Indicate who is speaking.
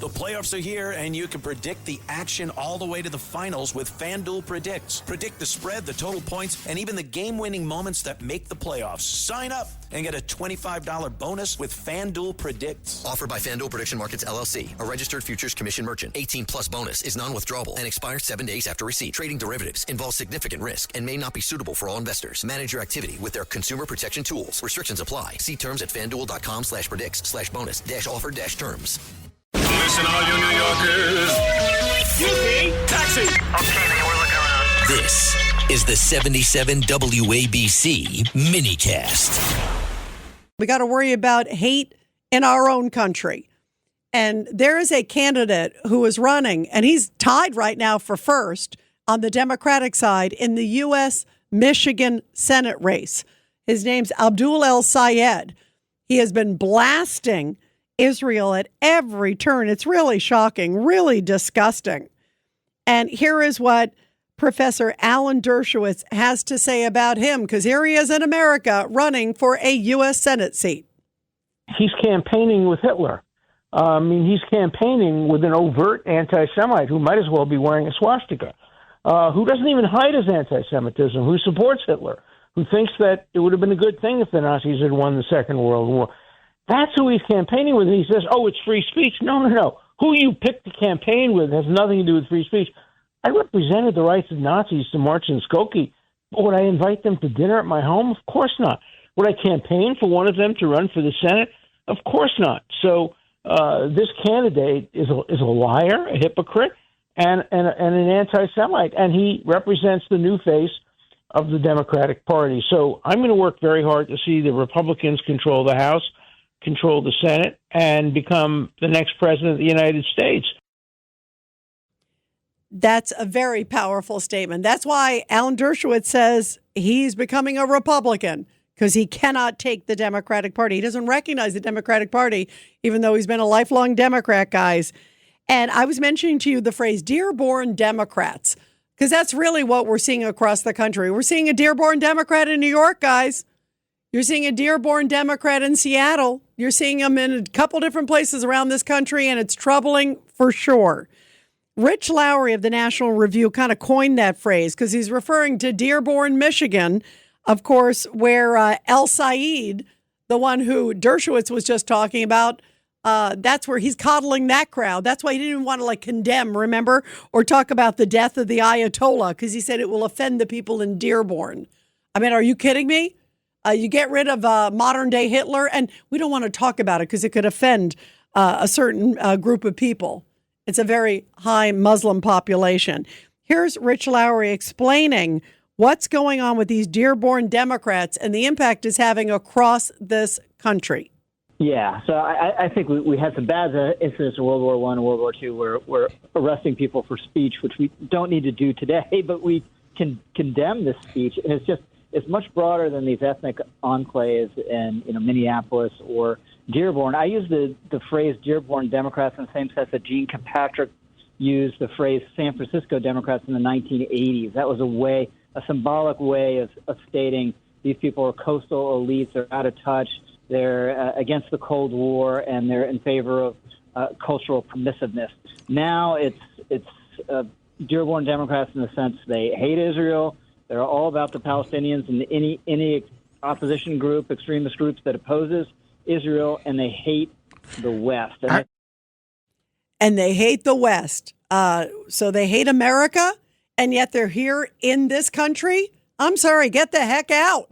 Speaker 1: The playoffs are here, and you can predict the action all the way to the finals with FanDuel Predicts. Predict the spread, the total points, and even the game-winning moments that make the playoffs. Sign up and get a $25 bonus with FanDuel Predicts.
Speaker 2: Offered by FanDuel Prediction Markets, LLC, a registered futures commission merchant. 18-plus bonus is non-withdrawable and expires 7 days after receipt. Trading derivatives involves significant risk and may not be suitable for all investors. Manage your activity with their consumer protection tools. Restrictions apply. See terms at FanDuel.com/predicts/bonus-offer-terms.
Speaker 3: Listen, all you New Yorkers. Taxi.
Speaker 4: Okay, man, we're looking around.
Speaker 2: This is the 77 WABC minicast.
Speaker 5: We got to worry about hate in our own country. And there is a candidate who is running, and he's tied right now for first on the Democratic side in the U.S. Michigan Senate race. His name's Abdul El Sayed. He has been blasting Israel at every turn. It's really shocking, really disgusting. And here is what Professor Alan Dershowitz has to say about him, because here he is in America running for a U.S. Senate seat.
Speaker 6: He's campaigning with Hitler. He's campaigning with an overt anti-Semite who might as well be wearing a swastika, who doesn't even hide his anti-Semitism, who supports Hitler, who thinks that it would have been a good thing if the Nazis had won the Second World War. That's who he's campaigning with. And he says, oh, it's free speech. No. Who you pick to campaign with has nothing to do with free speech. I represented the rights of Nazis to march in Skokie. But would I invite them to dinner at my home? Of course not. Would I campaign for one of them to run for the Senate? Of course not. So this candidate is a liar, a hypocrite, and an anti-Semite. And he represents the new face of the Democratic Party. So I'm going to work very hard to see the Republicans control the House, control the Senate, and become the next president of the United States.
Speaker 5: That's a very powerful statement. That's why Alan Dershowitz says he's becoming a Republican, because he cannot take the Democratic Party. He doesn't recognize the Democratic Party, even though he's been a lifelong Democrat, guys. And I was mentioning to you the phrase Dearborn Democrats, because that's really what we're seeing across the country. We're seeing a Dearborn Democrat in New York, guys. You're seeing a Dearborn Democrat in Seattle. You're seeing them in a couple different places around this country, and it's troubling for sure. Rich Lowry of the National Review kind of coined that phrase because he's referring to Dearborn, Michigan, of course, where El Sayed, the one who Dershowitz was just talking about, that's where he's coddling that crowd. That's why he didn't even want to condemn, remember, or talk about the death of the Ayatollah, because he said it will offend the people in Dearborn. I mean, are you kidding me? You get rid of modern-day Hitler, and we don't want to talk about it because it could offend a certain group of people. It's a very high Muslim population. Here's Rich Lowry explaining what's going on with these Dearborn Democrats and the impact it's having across this country.
Speaker 7: Yeah, so I think we had some bad incidents in World War I and World War II where we're arresting people for speech, which we don't need to do today, but we can condemn this speech. And it's much broader than these ethnic enclaves in Minneapolis or Dearborn. I use the phrase Dearborn Democrats in the same sense that Gene Kilpatrick used the phrase San Francisco Democrats in the 1980s. That was a symbolic way of stating these people are coastal elites, they're out of touch, they're against the Cold War, and they're in favor of cultural permissiveness. Now it's Dearborn Democrats in the sense they hate Israel, they're all about the Palestinians and any opposition group, extremist groups that opposes Israel, and they hate the West.
Speaker 5: And they hate the West. So they hate America, and yet they're here in this country? I'm sorry, get the heck out.